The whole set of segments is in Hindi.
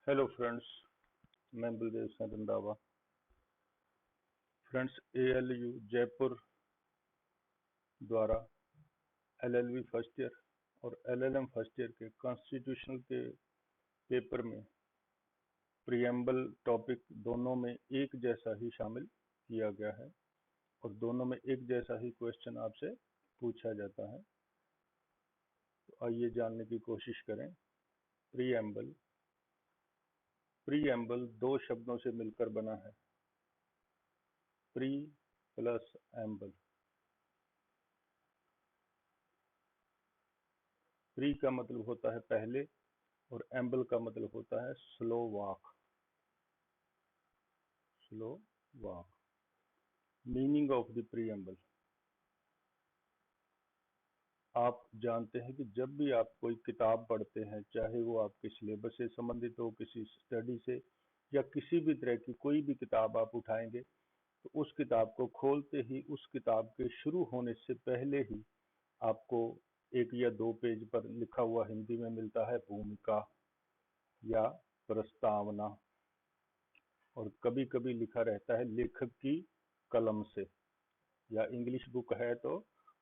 हेलो फ्रेंड्स, मैं बलदेव सिंह रंधावा। फ्रेंड्स, एएलयू जयपुर द्वारा एलएलबी फर्स्ट ईयर और एलएलएम फर्स्ट ईयर के कॉन्स्टिट्यूशनल के पेपर में प्रियम्बल टॉपिक दोनों में एक जैसा ही शामिल किया गया है और दोनों में एक जैसा ही क्वेश्चन आपसे पूछा जाता है। तो आइए जानने की कोशिश करें। प्रियम्बल प्रियम्बल दो शब्दों से मिलकर बना है, प्री प्लस एम्बल। प्री का मतलब होता है पहले और एम्बल का मतलब होता है slow walk. Slow walk. Meaning of the preamble. आप जानते हैं कि जब भी आप कोई किताब पढ़ते हैं, चाहे वो आपके सिलेबस से संबंधित हो, किसी स्टडी से, या किसी भी तरह की कोई भी किताब आप उठाएंगे, तो उस किताब को खोलते ही उस किताब के शुरू होने से पहले ही आपको एक या दो पेज पर लिखा हुआ हिंदी में मिलता है भूमिका या प्रस्तावना, और कभी कभी लिखा रहता है लेखक की कलम से, या इंग्लिश बुक है तो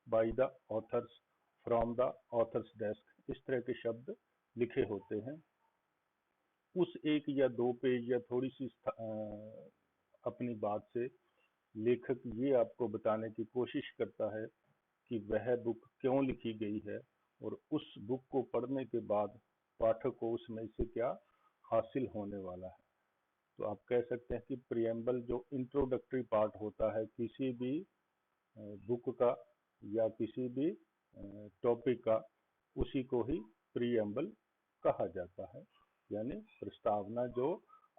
by the author's, from the author's desk, इस तरह के शब्द लिखे होते हैं। उस एक या दो पेज या थोड़ी सी अपनी बात से लेखक ये आपको बताने की कोशिश करता है कि वह बुक क्यों लिखी गई है और उस बुक को पढ़ने के बाद पाठक को उसमें से क्या हासिल होने वाला है। तो आप कह सकते हैं कि प्रियम्बल जो इंट्रोडक्टरी पार्ट होता है किसी भी बुक का या किसी भी टॉपिक का, उसी को ही प्रीएम्बल कहा जाता है। यानी प्रस्तावना जो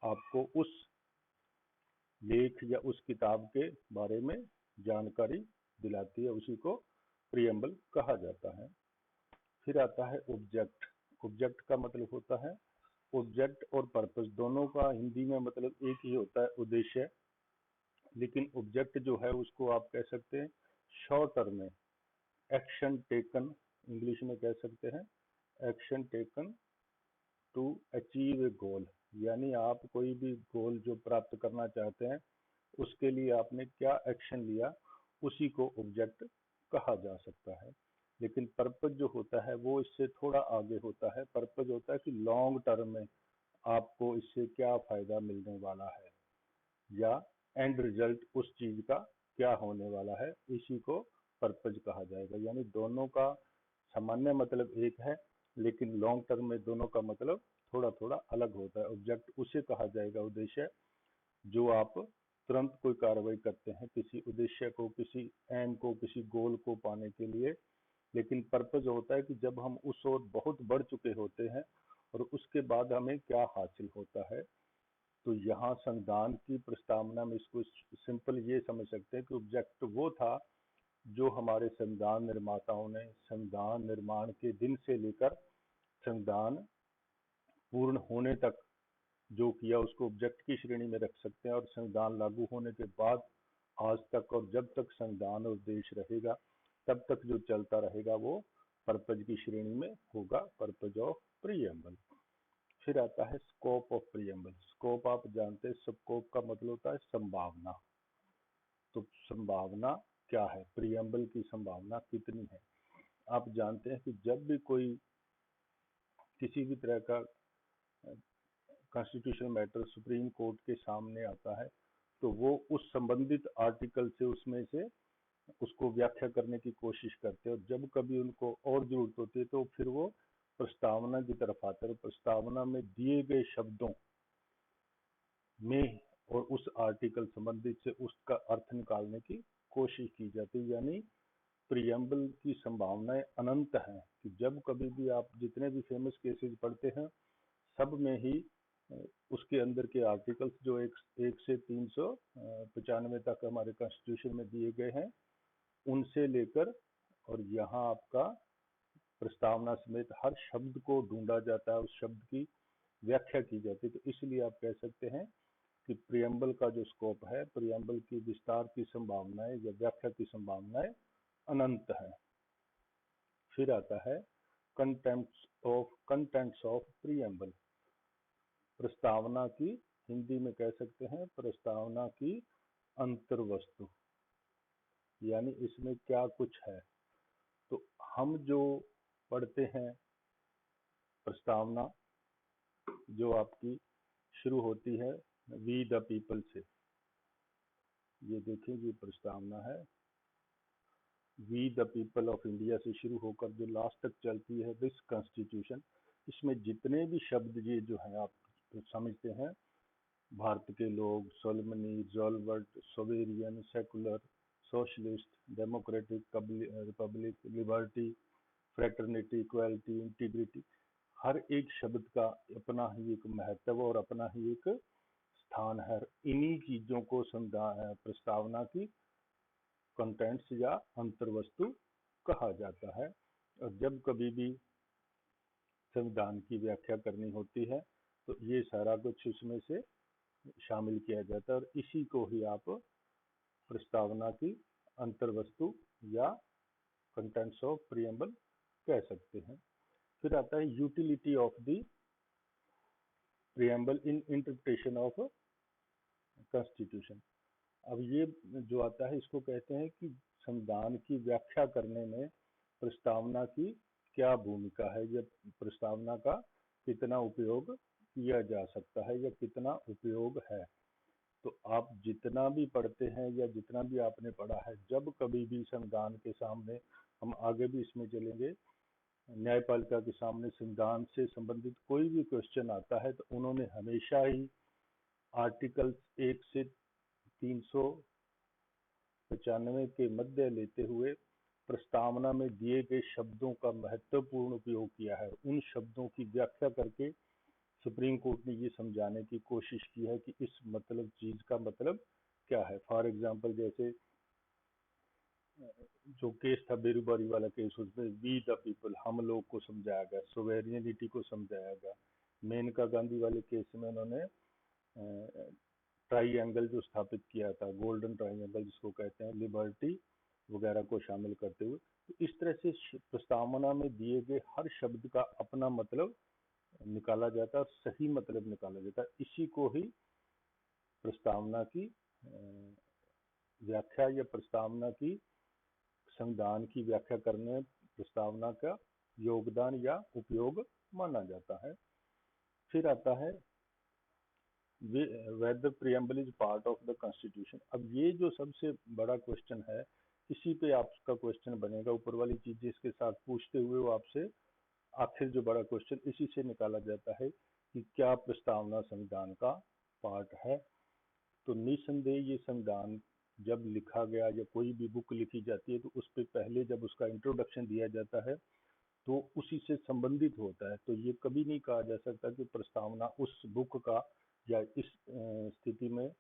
आपको उस लेख या उस किताब के बारे में जानकारी दिलाती है, उसी को प्रीएम्बल कहा जाता है। फिर आता है ऑब्जेक्ट। ऑब्जेक्ट का मतलब होता है, ऑब्जेक्ट और पर्पस दोनों का हिंदी में मतलब एक ही होता है, उद्देश्य। लेकिन ऑब्जेक्ट जो है उसको आप कह सकते हैं शॉर्ट टर्म में एक्शन टेकन, इंग्लिश में कह सकते हैं action taken to achieve a गोल। यानी आप कोई भी गोल जो प्राप्त करना चाहते हैं उसके लिए आपने क्या एक्शन लिया, उसी को ऑब्जेक्ट कहा जा सकता है। लेकिन पर्पज जो होता है वो इससे थोड़ा आगे होता है। पर्पज होता है कि लॉन्ग टर्म में आपको इससे क्या फायदा मिलने वाला है, या एंड रिजल्ट उस चीज का क्या होने वाला है, इसी को पर्पज कहा जाएगा। यानी दोनों का सामान्य मतलब एक है, लेकिन लॉन्ग टर्म में दोनों का मतलब थोड़ा थोड़ा अलग होता है। ऑब्जेक्ट उसे कहा जाएगा, उद्देश्य, जो आप तुरंत कोई कार्रवाई करते हैं किसी उद्देश्य को, किसी एम को, किसी गोल को पाने के लिए। लेकिन पर्पज होता है कि जब हम उस ओर बहुत बढ़ चुके होते हैं और उसके बाद हमें क्या हासिल होता है। तो यहाँ संविधान की प्रस्तावना में इसको सिंपल ये समझ सकते हैं कि ऑब्जेक्ट वो था जो हमारे संविधान निर्माताओं ने संविधान निर्माण के दिन से लेकर संविधान पूर्ण होने तक जो किया, उसको ऑब्जेक्ट की श्रेणी में रख सकते हैं। और संविधान लागू होने के बाद आज तक और जब तक संविधान और देश रहेगा तब तक जो चलता रहेगा वो पर्पज की श्रेणी में होगा, पर्पज ऑफ प्रीएम्बल। फिर आता है स्कोप ऑफ प्रीएम्बल। स्कोप आप जानते हैं, स्कोप का मतलब होता है संभावना। तो संभावना क्या है, प्रीएम्बल की संभावना कितनी है। आप जानते हैं कि जब भी कोई किसी भी तरह का कॉन्स्टिट्यूशनल मैटर सुप्रीम कोर्ट के सामने आता है तो वो उस संबंधित आर्टिकल से उसमें से उसको व्याख्या करने की कोशिश करते हैं, और जब कभी उनको और जरूरत होती है तो फिर वो प्रस्तावना की तरफ आते हैं। प्रस्तावना में दिए गए शब्दों में और उस आर्टिकल संबंधित से उसका अर्थ निकालने की कोशिश की जाती है। यानी प्रियम्बल की संभावनाएं अनंत हैं कि जब कभी भी आप जितने भी फेमस केसेस पढ़ते हैं सब में ही उसके अंदर के आर्टिकल्स जो एक से 395 तक हमारे कॉन्स्टिट्यूशन में दिए गए हैं, उनसे लेकर और यहाँ आपका प्रस्तावना समेत हर शब्द को ढूंढा जाता है, उस शब्द की व्याख्या की जाती है। तो इसलिए आप कह सकते हैं कि प्रियम्बल का जो स्कोप है, प्रियम्बल की विस्तार की संभावनाएं या व्याख्या की संभावनाएं अनंत है। फिर आता है कंटेंट्स ऑफ प्रीएम्बल। प्रस्तावना की, हिंदी में कह सकते हैं प्रस्तावना की अंतर्वस्तु, यानी इसमें क्या कुछ है। तो हम जो पढ़ते हैं प्रस्तावना, जो आपकी शुरू होती है वी द पीपल से, ये देखिए ये प्रस्तावना है, we the people of India से शुरू होकर जो लास्ट तक चलती है दिस कॉन्स्टिट्यूशन। इसमें जितने भी शब्द ये जो है आप तो समझते हैं, भारत के लोग, solemnly, resolved, sovereign, secular, socialist, democratic, republic, liberty, fraternity, equality, integrity, हर एक शब्द का अपना ही एक महत्व और अपना ही एक स्थान है। इन्हीं चीजों को प्रस्तावना की कंटेंट्स या अंतर्वस्तु कहा जाता है। और जब कभी भी संविधान की व्याख्या करनी होती है तो ये सारा कुछ इसमें से शामिल किया जाता है, और इसी को ही आप प्रस्तावना की अंतर्वस्तु या कंटेंट्स ऑफ प्रियम्बल कह सकते हैं। फिर आता है utility of the preamble in interpretation of constitution. अब ये जो आता है इसको कहते हैं कि संविधान की व्याख्या करने में प्रस्तावना की क्या भूमिका है, या प्रस्तावना का कितना उपयोग किया जा सकता है या कितना उपयोग है। तो आप जितना भी पढ़ते हैं या जितना भी आपने पढ़ा है, जब कभी भी संविधान के सामने, हम आगे भी इसमें चलेंगे, न्यायपालिका के सामने संविधान से संबंधित कोई भी क्वेश्चन आता है तो उन्होंने हमेशा ही आर्टिकल 1 से 395 के मध्य लेते हुए प्रस्तावना में दिए गए शब्दों का महत्वपूर्ण उपयोग किया है। उन शब्दों की व्याख्या करके सुप्रीम कोर्ट ने ये समझाने की कोशिश की है कि इस मतलब चीज का मतलब क्या है। फॉर एग्जाम्पल जैसे जो केस था बेरूबारी वाला केस, उसमें वी द पीपल, हम लोग को समझाया गया, सोवेरियनिटी को समझाया गया। मेनका गांधी वाले केस में उन्होंने ट्राइएंगल जो स्थापित किया था, गोल्डन ट्राइएंगल जिसको कहते हैं, लिबर्टी वगैरह को शामिल करते हुए। तो इस तरह से प्रस्तावना में दिए गए हर शब्द का अपना मतलब निकाला जाता है और सही मतलब निकाला जाता है। इसी को ही प्रस्तावना की व्याख्या या प्रस्तावना की, संविधान की व्याख्या करने में प्रस्तावना का योगदान या उपयोग माना जाता है। फिर आता है whether preamble is part of the constitution। अब ये जो सबसे बड़ा क्वेश्चन है, इसी पे आपका क्वेश्चन बनेगा। ऊपर वाली चीज इसके साथ पूछते हुए वो आपसे आखिर जो बड़ा क्वेश्चन इसी से निकाला जाता है कि क्या प्रस्तावना संविधान का पार्ट है। तो निसंदेह ये संविधान जब लिखा गया या कोई भी बुक लिखी जाती है तो उस पर पहले जब उसका इंट्रोडक्शन दिया जाता है तो उसी से संबंधित होता है। तो ये कभी नहीं कहा जा सकता कि प्रस्तावना उस बुक का या इस स्थिति में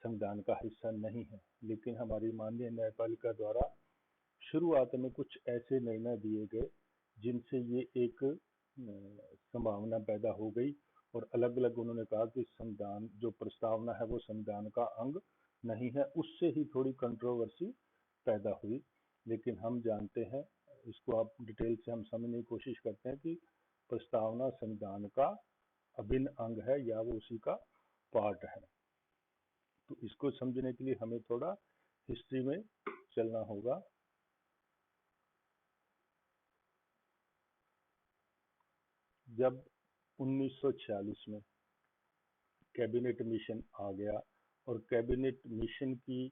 संविधान का हिस्सा नहीं है। लेकिन हमारी माननीय न्यायपालिका द्वारा शुरुआत में कुछ ऐसे निर्णय दिए गए जिनसे ये एक संभावना पैदा हो गई, और अलग अलग उन्होंने कहा कि संविधान जो प्रस्तावना है वो संविधान का अंग नहीं है। उससे ही थोड़ी कंट्रोवर्सी पैदा हुई। लेकिन हम जानते हैं, इसको आप डिटेल से हम समझने की कोशिश करते हैं कि प्रस्तावना संविधान का अभिन्न अंग है या वो उसी का पार्ट है। तो इसको समझने के लिए हमें थोड़ा हिस्ट्री में चलना होगा। जब 1946 में कैबिनेट मिशन आ गया, और कैबिनेट मिशन की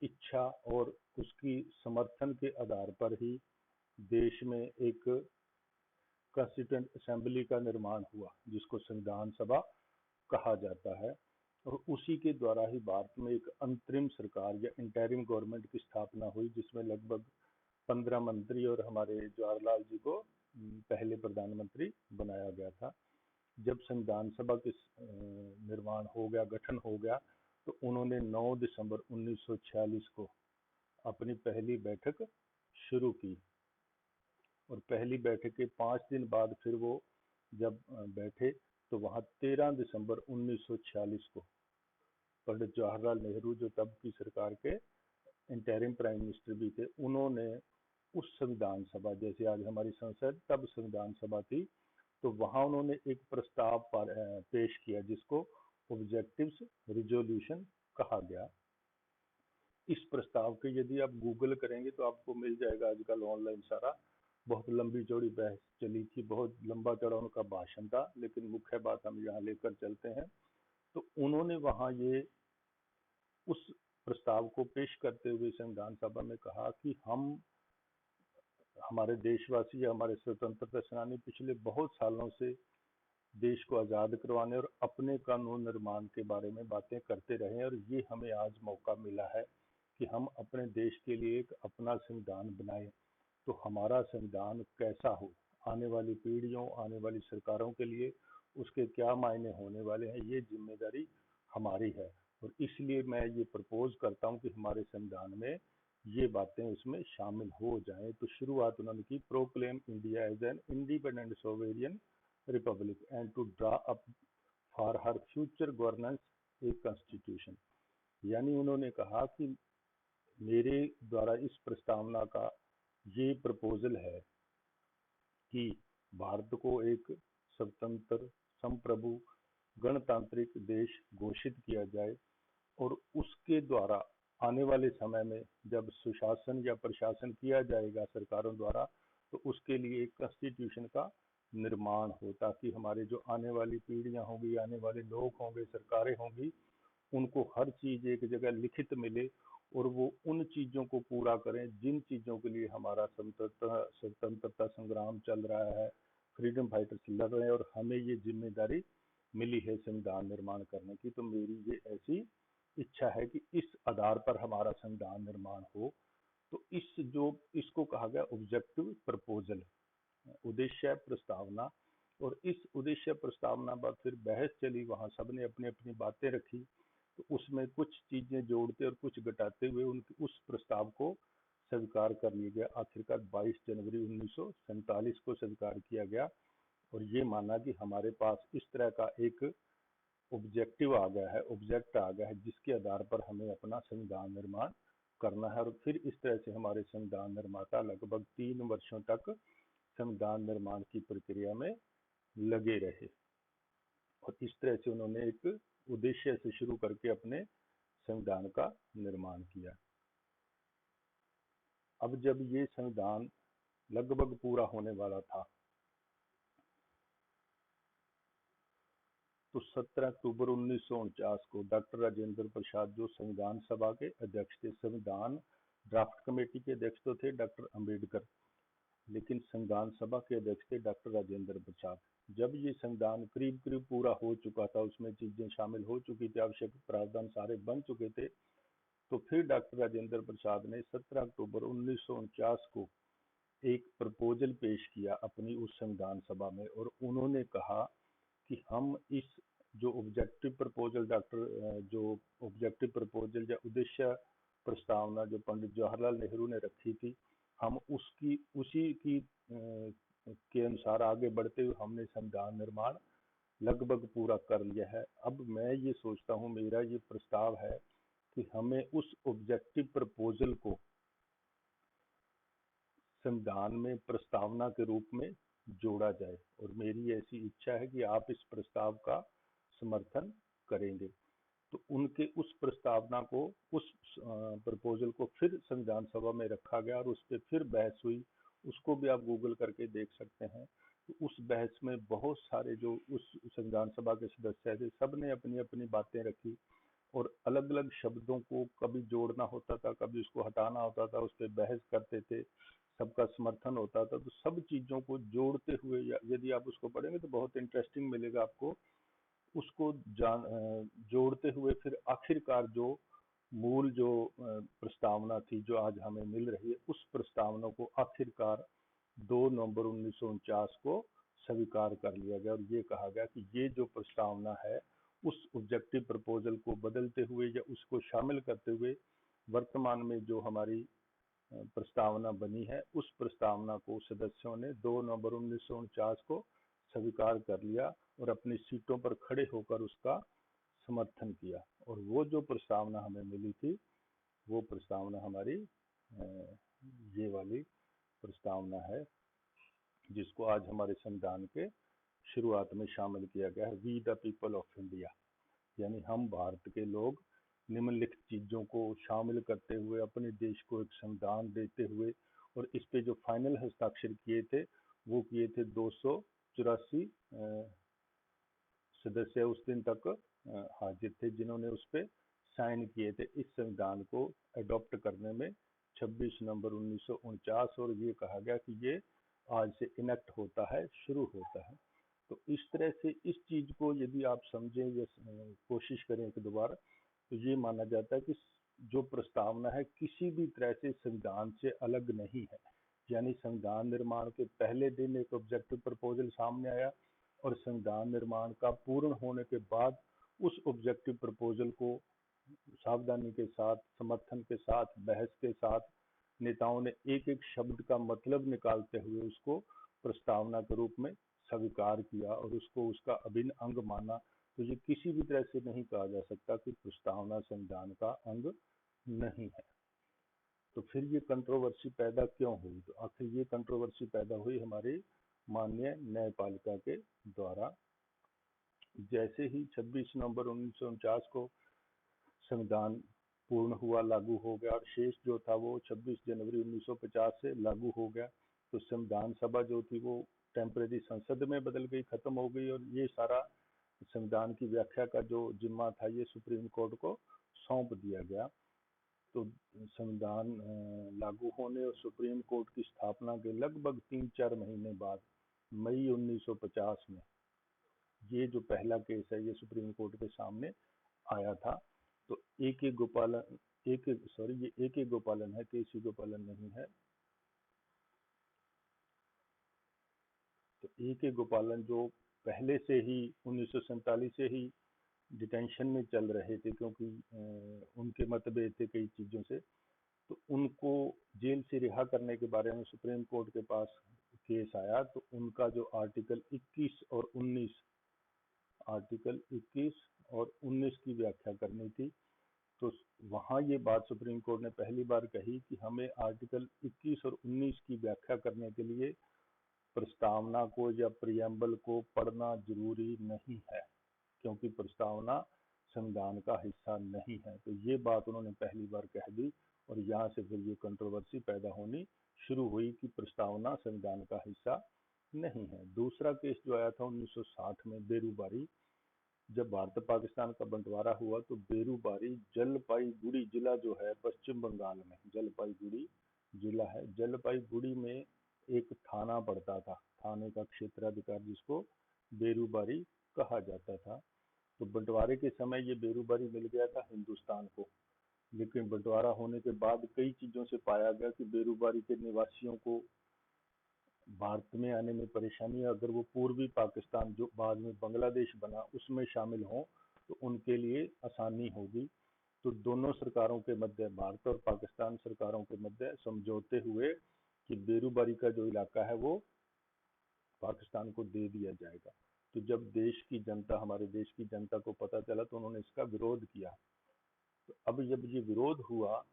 इच्छा और उसकी समर्थन के आधार पर ही देश में एक कॉन्स्टिट्यूएंट असेंबली का निर्माण हुआ जिसको संविधान सभा कहा जाता है। और उसी के द्वारा ही भारत में एक अंतरिम सरकार या इंटरिम गवर्नमेंट की स्थापना हुई, जिसमें लगभग 15 मंत्री और हमारे जवाहरलाल जी को पहले प्रधानमंत्री बनाया गया था। जब संविधान सभा के निर्माण हो गया, गठन हो गया, तो उन्होंने 9 दिसंबर 1946 को अपनी पहली बैठक शुरू की, और पहली बैठक के 5 दिन बाद फिर वो जब बैठे तो वहाँ 13 दिसंबर 1946 को पंडित जवाहरलाल नेहरू, जो तब की सरकार के इंटरिम प्राइम मिनिस्टर भी थे, उन्होंने उस संविधान सभा, जैसे आज हमारी संसद तब संविधान सभा थी, तो वहां उन्होंने एक प्रस्ताव पेश किया जिसको ऑब्जेक्टिव्स रिजोल्यूशन कहा गया। इस प्रस्ताव के यदि आप गूगल करेंगे तो आपको मिल जाएगा आजकल ऑनलाइन सारा। बहुत लंबी चौड़ी बहस चली थी, बहुत लंबा चौड़ा उनका भाषण था, लेकिन मुख्य बात हम यहाँ लेकर चलते हैं। तो उन्होंने वहां ये उस प्रस्ताव को पेश करते हुए संविधान सभा में कहा कि हम हमारे देशवासी या हमारे स्वतंत्रता सेनानी पिछले बहुत सालों से देश को आज़ाद करवाने और अपने कानून निर्माण के बारे में बातें करते रहे हैं, और ये हमें आज मौका मिला है कि हम अपने देश के लिए एक अपना संविधान बनाएं। तो हमारा संविधान कैसा हो, आने वाली पीढ़ियों, आने वाली सरकारों के लिए उसके क्या मायने होने वाले हैं, ये जिम्मेदारी हमारी है। और इसलिए मैं ये प्रपोज करता हूँ कि हमारे संविधान में ये बातें उसमें शामिल हो जाएं। तो शुरुआत उन्होंने की, proclaim India as an independent sovereign republic and to draw up for her future governance a constitution. यानी उन्होंने कहा कि मेरे द्वारा इस प्रस्तावना का ये प्रपोजल है कि भारत को एक स्वतंत्र, संप्रभु, गणतांत्रिक देश घोषित किया जाए, और उसके द्वारा आने वाले समय में जब सुशासन या प्रशासन किया जाएगा सरकारों द्वारा, तो उसके लिए एक कॉन्स्टिट्यूशन का निर्माण हो, ताकि हमारे जो आने वाली पीढ़ियां होंगी, आने वाले लोग होंगे, सरकारें होंगी, उनको हर चीज एक जगह लिखित मिले और वो उन चीजों को पूरा करें जिन चीजों के लिए हमारा स्वतंत्रता संग्राम चल रहा है, फ्रीडम फाइटर्स लड़ रहे हैं, और हमें ये जिम्मेदारी मिली है संविधान निर्माण करने की। तो मेरी ये ऐसी इच्छा है कि इस आधार पर हमारा संविधान निर्माण हो। तो इसको कहा गया ऑब्जेक्टिव प्रपोजल, उद्देश्य प्रस्तावना। और इस उद्देश्य प्रस्तावना पर फिर बहस चली, वहां सबने अपनी अपनी बातें रखी। तो उसमें कुछ चीजें जोड़ते और कुछ घटाते हुए उस प्रस्ताव को स्वीकार कर लिया गया। आखिरकार 22 जनवरी 1947 को स्वीकार किया गया, और ये माना कि हमारे पास इस तरह का एक ऑब्जेक्टिव आ गया है, ऑब्जेक्ट आ गया है, जिसके आधार पर हमें अपना संविधान निर्माण करना है। और फिर इस तरह से हमारे संविधान निर्माता लगभग 3 वर्षों तक संविधान निर्माण की प्रक्रिया में लगे रहे, और इस तरह से उन्होंने एक उद्देश्य से शुरू करके अपने संविधान का निर्माण किया। अब जब ये संविधान लगभग पूरा होने वाला था, तो 17 अक्टूबर 1949 को डॉक्टर राजेंद्र प्रसाद, जो संविधान सभा के अध्यक्ष थे, संविधान ड्राफ्ट कमेटी के अध्यक्ष तो थे डॉक्टर अंबेडकर, लेकिन संविधान सभा के अध्यक्ष थे डॉक्टर राजेंद्र प्रसाद। जब ये संविधान करीब करीब पूरा हो चुका था, उसमें चीजें शामिल हो चुकी थी, आवश्यक प्रावधान सारे बन चुके थे, तो फिर डॉक्टर राजेंद्र प्रसाद ने 17 अक्टूबर 1949 को एक प्रपोजल पेश किया अपनी उस संविधान सभा में, और उन्होंने कहा कि हम इस जो ऑब्जेक्टिव प्रपोजल जो ऑब्जेक्टिव प्रपोजल या उद्देश्य प्रस्तावना जो पंडित जवाहरलाल नेहरू ने रखी थी, हम उसी की के अनुसार आगे बढ़ते हुए हमने संविधान निर्माण लगभग पूरा कर लिया है। अब मैं ये सोचता हूँ, मेरा ये प्रस्ताव है कि हमें उस ऑब्जेक्टिव प्रपोजल को संविधान में प्रस्तावना के रूप में जोड़ा जाए, और मेरी ऐसी इच्छा है कि आप इस प्रस्ताव का समर्थन करेंगे। तो उनके उस प्रस्तावना को, उस प्रपोजल को फिर संविधान सभा में रखा गया, और उस पर फिर बहस हुई। उसको भी आप गूगल करके देख सकते हैं। तो उस बहस में बहुत सारे जो उस संविधान सभा के सदस्य थे, सब ने अपनी अपनी बातें रखी, और अलग अलग शब्दों को कभी जोड़ना होता था, कभी उसको हटाना होता था, उस पर बहस करते थे, सबका समर्थन होता था। तो सब चीजों को जोड़ते हुए, यदि आप उसको पढ़ेंगे तो बहुत इंटरेस्टिंग मिलेगा आपको। उसको जोड़ते हुए फिर आखिरकार जो मूल जो प्रस्तावना थी जो आज हमें मिल रही है, उस प्रस्तावना को आखिरकार 2 नवंबर 1949 को स्वीकार कर लिया गया, और ये कहा गया कि ये जो प्रस्तावना है, उस ऑब्जेक्टिव प्रपोजल को बदलते हुए या उसको शामिल करते हुए वर्तमान में जो हमारी प्रस्तावना बनी है, उस प्रस्तावना को सदस्यों ने 2 नवंबर 1949 को स्वीकार कर लिया, और अपनी सीटों पर खड़े होकर उसका समर्थन किया। और वो जो प्रस्तावना हमें मिली थी, वो प्रस्तावना हमारी ये वाली प्रस्तावना है, जिसको आज हमारे संविधान के शुरुआत में शामिल किया गया है, we the people of India, यानी हम भारत के लोग निम्नलिखित चीजों को शामिल करते हुए अपने देश को एक संविधान देते हुए, और इस पे जो फाइनल हस्ताक्षर किए थे वो किए थे 284 सदस्य उस दिन तक हाजिर थे जिन्होंने उस पे साइन किए थे इस संविधान को अडॉप्ट करने में 26 नवंबर 1949, और ये कहा गया कि ये आज से इनेक्ट होता है, शुरू होता है। तो इस तरह से इस चीज को यदि आप समझें या कोशिश करें एक दोबारा, तो ये माना जाता है कि जो प्रस्तावना है किसी भी तरह से संविधान से अलग नहीं है। यानी संविधान निर्माण के पहले दिन एक ऑब्जेक्टिव प्रपोजल सामने आया, और संविधान निर्माण का पूर्ण होने के बाद उस ऑब्जेक्टिव प्रपोजल को सावधानी के साथ, समर्थन के साथ, बहस के साथ नेताओं ने एक एक शब्द का मतलब निकालते हुए उसको प्रस्तावना के रूप में स्वीकार किया और उसको उसका अभिन्न अंग माना। तो ये किसी भी तरह से नहीं कहा जा सकता कि प्रस्तावना संविधान का अंग नहीं है। तो फिर ये कंट्रोवर्सी पैदा क्यों हुई? तो आखिर ये कंट्रोवर्सी पैदा हुई हमारी माननीय न्यायपालिका के द्वारा। जैसे ही 26 नवंबर 1949 को संविधान पूर्ण हुआ, लागू हो गया, और शेष जो था वो 26 जनवरी 1950 से लागू हो गया। तो संविधान सभा जो थी वो टेम्परेरी संसद में बदल गई, खत्म हो गई, और ये सारा संविधान की व्याख्या का जो जिम्मा था ये सुप्रीम कोर्ट को सौंप दिया गया। तो संविधान लागू होने और सुप्रीम कोर्ट की स्थापना के लगभग 3-4 महीने बाद मई 1950 में ये जो पहला केस है ये सुप्रीम कोर्ट के सामने आया था। तो ए के गोपालन, ये ए के गोपालन है, के सी गोपालन नहीं है। तो ए के गोपालन जो पहले से ही 1947 से ही डिटेंशन में चल रहे थे, क्योंकि उनके मतभेद थे कई चीजों से, तो उनको जेल से रिहा करने के बारे में सुप्रीम कोर्ट के पास केस आया। तो उनका जो आर्टिकल 21 और 19 की व्याख्या करनी थी। तो वहाँ ये बात सुप्रीम कोर्ट ने पहली बार कही कि हमें आर्टिकल 21 और 19 की व्याख्या करने के लिए प्रस्तावना को या प्रियम्बल को पढ़ना जरूरी नहीं है, क्योंकि प्रस्तावना संविधान का हिस्सा नहीं है। तो ये बात उन्होंने पहली बार कह दी, और यहाँ से फिर ये कंट्रोवर्सी पैदा होनी शुरू हुई कि प्रस्तावना संविधान का हिस्सा नहीं है। दूसरा केस जो आया था 1960 में, बेरूबारी। जब भारत पाकिस्तान का बंटवारा हुआ तो बेरूबारी जलपाईगुड़ी जिला जो है पश्चिम बंगाल में, जलपाईगुड़ी जिला है, जलपाईगुड़ी में एक थाना पड़ता था, थाने का क्षेत्राधिकार जिसको बेरूबारी कहा जाता था। तो बंटवारे के समय ये बेरूबारी मिल गया था हिंदुस्तान को, लेकिन बंटवारा होने के बाद कई चीजों से पाया गया कि बेरूबारी के निवासियों को भारत में आने में परेशानी है। अगर वो पूर्वी पाकिस्तान जो बाद में बांग्लादेश बना उसमें शामिल हों तो उनके लिए आसानी होगी। तो दोनों सरकारों के मध्य, भारत और पाकिस्तान सरकारों के मध्य समझौते हुए कि बेरूबारी का जो इलाका है वो पाकिस्तान को दे दिया जाएगा। तो जब देश की जनता, हमारे देश की जनता को पता चला तो उन्होंने इसका विरोध किया। तो अब जब ये विरोध हुआ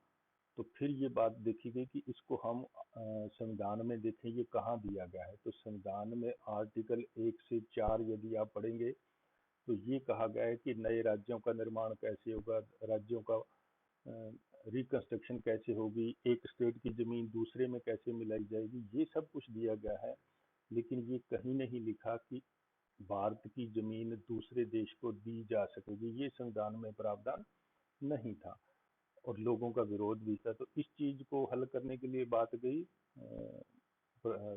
तो फिर ये बात देखी गई कि इसको हम संविधान में देखें ये कहाँ दिया गया है। तो संविधान में आर्टिकल 1 से 4 यदि आप पढ़ेंगे तो ये कहा गया है कि नए राज्यों का निर्माण कैसे होगा, राज्यों का रिकंस्ट्रक्शन कैसे होगी, एक स्टेट की जमीन दूसरे में कैसे मिलाई जाएगी, ये सब कुछ दिया गया है। लेकिन ये कहीं नहीं लिखा कि भारत की जमीन दूसरे देश को दी जा सकेगी, ये संविधान में प्रावधान नहीं था, और लोगों का विरोध भी था। तो इस चीज को हल करने के लिए बात गई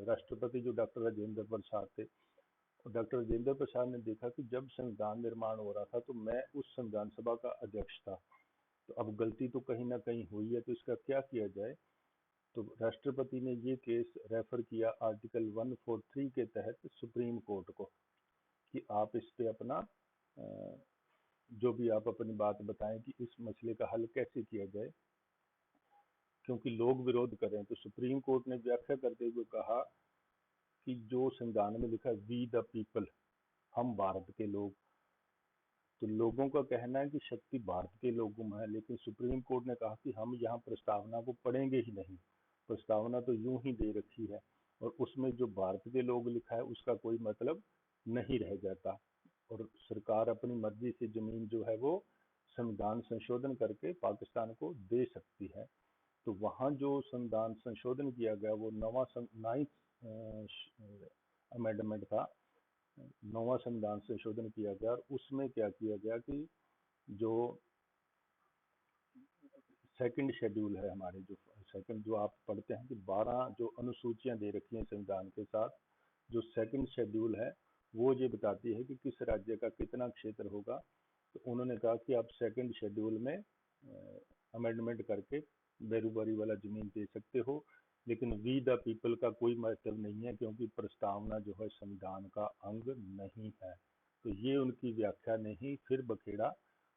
राष्ट्रपति जो डॉक्टर राजेंद्र प्रसाद थे। और डॉक्टर राजेंद्र प्रसाद ने देखा कि जब संविधान निर्माण हो रहा था तो मैं उस संविधान सभा का अध्यक्ष था, तो अब गलती तो कहीं ना कहीं हुई है, तो इसका क्या किया जाए। तो राष्ट्रपति ने ये केस रेफर किया आर्टिकल 143 के तहत सुप्रीम कोर्ट को कि आप इस पे अपना जो भी आप अपनी बात बताएं कि इस मसले का हल कैसे किया जाए, क्योंकि लोग विरोध कर रहे हैं। तो सुप्रीम कोर्ट ने व्याख्या करते हुए कहा कि जो संविधान में लिखा है वी द पीपल, हम भारत के लोग, तो लोगों का कहना है कि शक्ति भारत के लोगों में है, लेकिन सुप्रीम कोर्ट ने कहा कि हम यहाँ प्रस्तावना को पढ़ेंगे ही नहीं, प्रस्तावना तो यूं ही दे रखी है और उसमें जो भारत के लोग लिखा है उसका कोई मतलब नहीं रह जाता और सरकार अपनी मर्जी से जमीन जो है वो संविधान संशोधन करके पाकिस्तान को दे सकती है। तो वहाँ जो संविधान संशोधन किया गया वो नवा नाइन्थ अमेंडमेंट था, नवा संविधान संशोधन किया गया और उसमें क्या किया गया कि जो सेकंड शेड्यूल है हमारे, जो सेकंड जो आप पढ़ते हैं कि 12 जो अनुसूचियां दे रखी हैं संविधान के साथ, जो सेकंड शेड्यूल है वो ये बताती है कि किस राज्य का कितना क्षेत्र होगा। तो उन्होंने कहा कि आप सेकंड शेड्यूल में अमेंडमेंट करके बेरूबारी वाला जमीन दे सकते हो, लेकिन वी द पीपल का कोई मतलब नहीं है क्योंकि प्रस्तावना जो है संविधान का अंग नहीं है। तो ये उनकी व्याख्या ने ही फिर बखेड़ा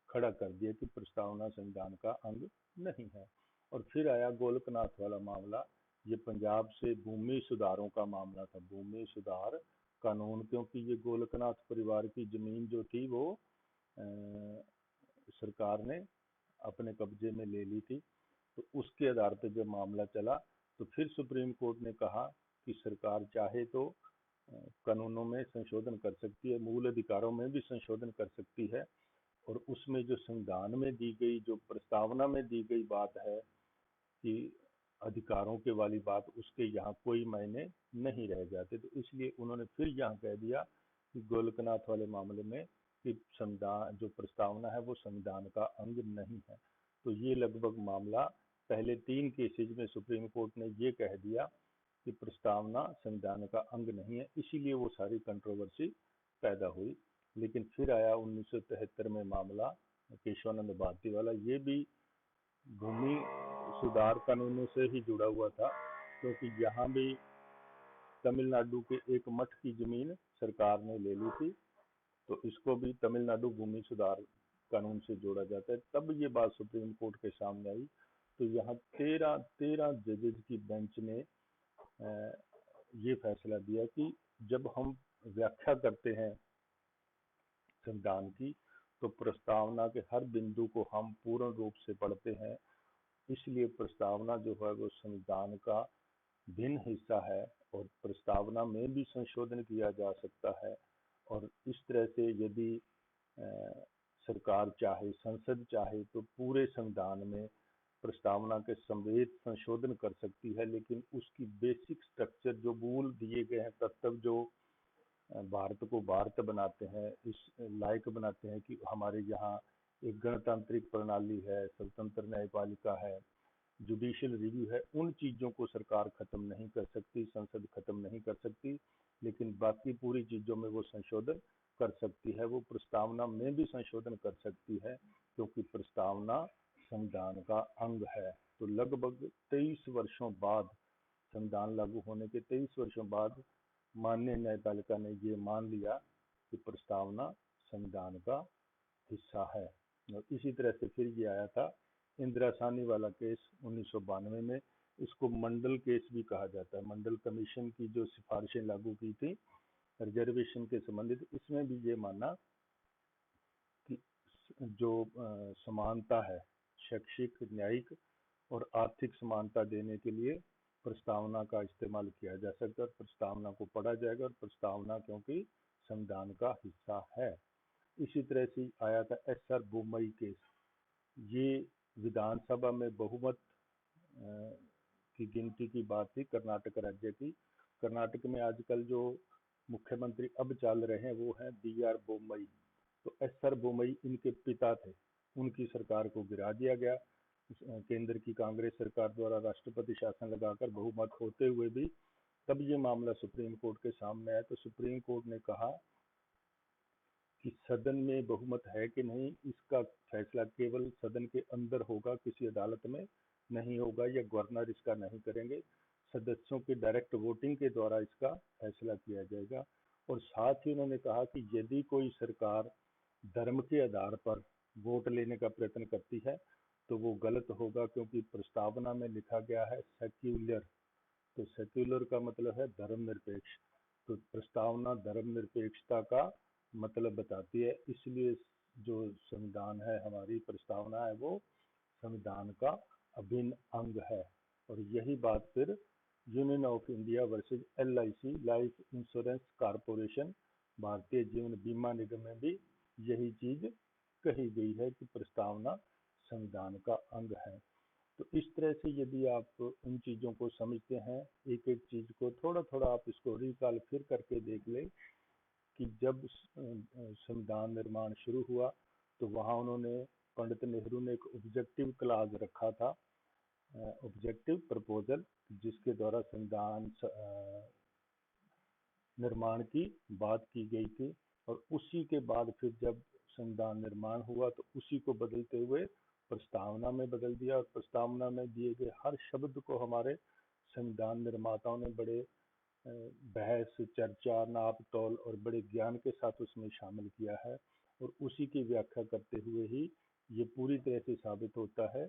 खड़ा कर दिया कि प्रस्तावना संविधान का अंग नहीं है। और फिर आया गोलकनाथ वाला मामला, ये पंजाब से भूमि सुधारों का मामला था, भूमि सुधार कानून, क्योंकि ये गोलकनाथ परिवार की जमीन जो थी वो अ, सरकार ने अपने कब्जे में ले ली थी। तो उसके आधार पर जब मामला चला तो फिर सुप्रीम कोर्ट ने कहा कि सरकार चाहे तो कानूनों में संशोधन कर सकती है, मूल अधिकारों में भी संशोधन कर सकती है, और उसमें जो संविधान में दी गई, जो प्रस्तावना में दी गई बात है कि अधिकारों के वाली बात, उसके यहाँ कोई मायने नहीं रह जाते। तो इसलिए उन्होंने फिर यहाँ कह दिया कि गोलकनाथ वाले मामले में कि संविधान जो प्रस्तावना है वो संविधान का अंग नहीं है। तो ये लगभग मामला पहले 3 केसेज में सुप्रीम कोर्ट ने ये कह दिया कि प्रस्तावना संविधान का अंग नहीं है, इसीलिए वो सारी कंट्रोवर्सी पैदा हुई। लेकिन फिर आया 1973 में मामला केशवानंद भारती वाला, ये भी भूमि सुधार कानूनों से ही जुड़ा हुआ था, क्योंकि यहाँ भी तमिलनाडु के एक मठ की जमीन सरकार ने ले ली थी, तो इसको भी तमिलनाडु भूमि सुधार कानून से जोड़ा जाता है। तब ये बात सुप्रीम कोर्ट के सामने आई, तो यहाँ 13 जजेज की बेंच ने ये फैसला दिया कि जब हम व्याख्या करते हैं संविधान की, तो प्रस्तावना के हर बिंदु को हम पूर्ण रूप से पढ़ते हैं, इसलिए प्रस्तावना जो है वो संविधान का भिन्न हिस्सा है और प्रस्तावना में भी संशोधन किया जा सकता है। और इस तरह से यदि सरकार चाहे, संसद चाहे तो पूरे संविधान में प्रस्तावना के समेत संशोधन कर सकती है, लेकिन उसकी बेसिक स्ट्रक्चर, जो मूल दिए गए हैं तत्व जो भारत को भारत बनाते हैं, इस लायक बनाते हैं कि हमारे यहाँ एक गणतांत्रिक प्रणाली है, स्वतंत्र न्यायपालिका है, जुडिशियल रिव्यू है, उन चीज़ों को सरकार खत्म नहीं कर सकती, संसद खत्म नहीं कर सकती, लेकिन बाकी पूरी चीज़ों में वो संशोधन कर सकती है। वो प्रस्तावना में भी संशोधन कर सकती है क्योंकि प्रस्तावना संविधान का अंग है। तो लगभग 23 वर्षों बाद, संविधान लागू होने के 23 वर्षों बाद माननीय न्यायपालिका ने ये मान लिया कि प्रस्तावना संविधान का हिस्सा है। और इसी तरह से फिर ये आया था इंदिरा साहनी वाला केस 1992 में, इसको मंडल केस भी कहा जाता है। मंडल कमीशन की जो सिफारिशें लागू की थी रिजर्वेशन के संबंधित, इसमें भी ये माना कि जो समानता है, शैक्षिक, न्यायिक और आर्थिक समानता देने के लिए प्रस्तावना का इस्तेमाल किया जा सकता है, प्रस्तावना को पढ़ा जाएगा, और प्रस्तावना क्योंकि संविधान का हिस्सा है। इसी तरह से आया था एस आर बोमई केस, ये विधानसभा में बहुमत की गिनती की बात थी कर्नाटक राज्य की। कर्नाटक में आजकल जो मुख्यमंत्री अब चल रहे हैं वो हैं बी आर बोमई। तो एस आर बोमई इनके पिता थे, उनकी सरकार को गिरा दिया गया केंद्र की कांग्रेस सरकार द्वारा, राष्ट्रपति शासन लगाकर बहुमत होते हुए भी। तब ये मामला सुप्रीम कोर्ट के सामने आया, तो सुप्रीम कोर्ट ने कहा कि सदन में बहुमत है कि नहीं, इसका फैसला केवल सदन के अंदर होगा, किसी अदालत में नहीं होगा, या गवर्नर इसका नहीं करेंगे, सदस्यों के डायरेक्ट वोटिंग के द्वारा इसका फैसला किया जाएगा। और साथ ही उन्होंने कहा कि यदि कोई सरकार धर्म के आधार पर वोट लेने का प्रयत्न करती है तो वो गलत होगा, क्योंकि प्रस्तावना में लिखा गया है सेक्युलर। तो सेक्युलर का मतलब है धर्मनिरपेक्ष, तो प्रस्तावना धर्मनिरपेक्षता का मतलब बताती है, इसलिए जो संविधान है, हमारी प्रस्तावना है, वो संविधान का अभिन्न अंग है। और यही बात फिर union of India versus LIC life insurance corporation Bharatiya Jeevan बीमा निगम में भी यही चीज कही गई है कि प्रस्तावना संविधान का अंग है। तो इस तरह से यदि आप उन चीज़ों को समझते हैं, एक एक चीज़ को थोड़ा थोड़ा आप इसको रिकॉल फिर करके देख लें कि जब संविधान निर्माण शुरू हुआ तो वहाँ उन्होंने, पंडित नेहरू ने एक ऑब्जेक्टिव क्लाज रखा था, ऑब्जेक्टिव प्रपोजल, जिसके द्वारा संविधान निर्माण की बात की गई थी। और उसी के बाद फिर जब संविधान निर्माण हुआ तो उसी को बदलते हुए प्रस्तावना में बदल दिया, और प्रस्तावना में दिए गए हर शब्द को हमारे संविधान निर्माताओं ने बड़े बहस, चर्चा, नाप तोल और बड़े ज्ञान के साथ उसमें शामिल किया है। और उसी की व्याख्या करते हुए ही ये पूरी तरह से साबित होता है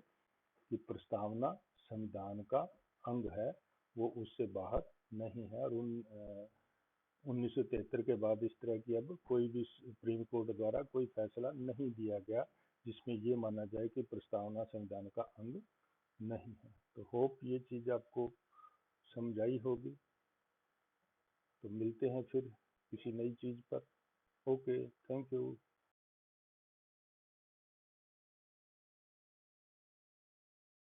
कि प्रस्तावना संविधान का अंग है, वो उससे बाहर नहीं है। और 1973 के बाद इस तरह की अब कोई भी सुप्रीम कोर्ट द्वारा कोई फैसला नहीं दिया गया जिसमें ये माना जाए कि प्रस्तावना संविधान का अंग नहीं है। तो होप ये चीज आपको समझ आई होगी। तो मिलते हैं फिर किसी नई चीज पर।